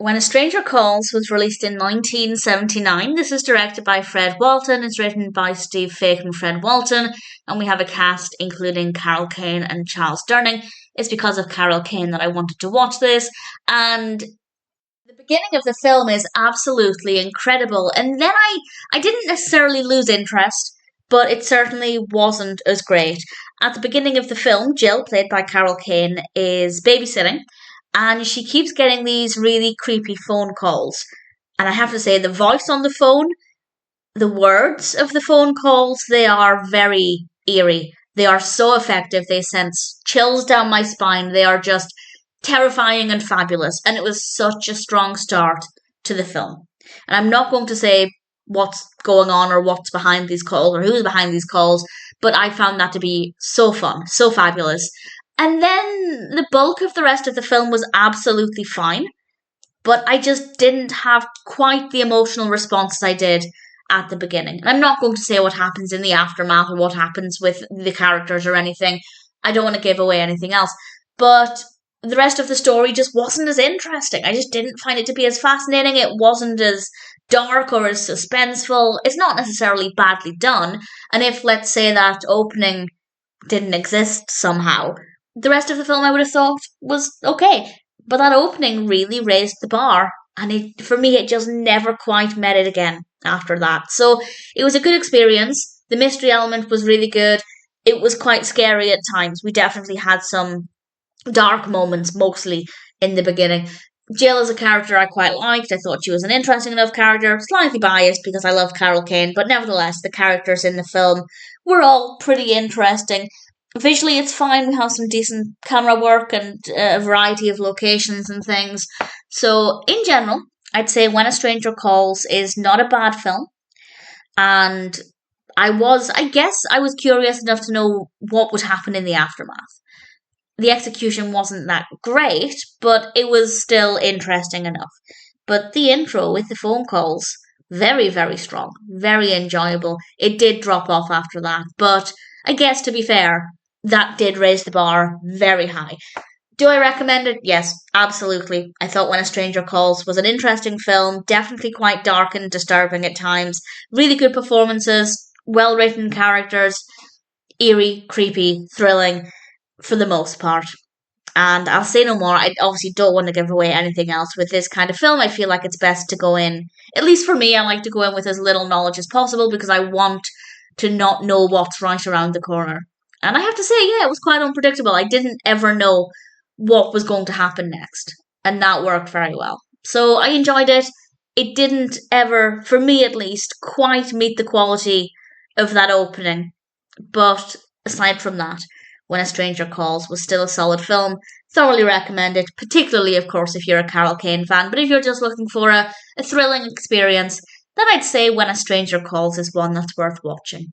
When a Stranger Calls was released in 1979. This is directed by Fred Walton. It's written by Steve Feke and Fred Walton. And we have a cast including Carol Kane and Charles Durning. It's because of Carol Kane that I wanted to watch this. And the beginning of the film is absolutely incredible. And then I didn't necessarily lose interest, but it certainly wasn't as great. At the beginning of the film, Jill, played by Carol Kane, is babysitting. And she keeps getting these really creepy phone calls. And I have to say, the voice on the phone, the words of the phone calls, they are very eerie. They are so effective. They send chills down my spine. They are just terrifying and fabulous. And it was such a strong start to the film. And I'm not going to say what's going on or what's behind these calls or who's behind these calls, but I found that to be so fun, so fabulous. And then the bulk of the rest of the film was absolutely fine, but I just didn't have quite the emotional response I did at the beginning. I'm not going to say what happens in the aftermath or what happens with the characters or anything. I don't want to give away anything else. But the rest of the story just wasn't as interesting. I just didn't find it to be as fascinating. It wasn't as dark or as suspenseful. It's not necessarily badly done. And if, let's say, that opening didn't exist somehow, the rest of the film I would have thought was okay. But that opening really raised the bar. And for me, it just never quite met it again after that. So it was a good experience. The mystery element was really good. It was quite scary at times. We definitely had some dark moments, mostly in the beginning. Jill as a character I quite liked. I thought she was an interesting enough character. Slightly biased because I love Carol Kane. But nevertheless, the characters in the film were all pretty interesting. Visually, it's fine. We have some decent camera work and a variety of locations and things. So, in general, I'd say When a Stranger Calls is not a bad film. And I guess I was curious enough to know what would happen in the aftermath. The execution wasn't that great, but it was still interesting enough. But the intro with the phone calls, very, very strong, very enjoyable. It did drop off after that, but I guess to be fair, that did raise the bar very high. Do I recommend it? Yes, absolutely. I thought When a Stranger Calls was an interesting film, definitely quite dark and disturbing at times. Really good performances, well-written characters, eerie, creepy, thrilling for the most part. And I'll say no more. I obviously don't want to give away anything else with this kind of film. I feel like it's best to go in, at least for me, I like to go in with as little knowledge as possible because I want to not know what's right around the corner. And I have to say, yeah, it was quite unpredictable. I didn't ever know what was going to happen next. And that worked very well. So I enjoyed it. It didn't ever, for me at least, quite meet the quality of that opening. But aside from that, When a Stranger Calls was still a solid film. Thoroughly recommend it, particularly, of course, if you're a Carol Kane fan. But if you're just looking for a thrilling experience, then I'd say When a Stranger Calls is one that's worth watching.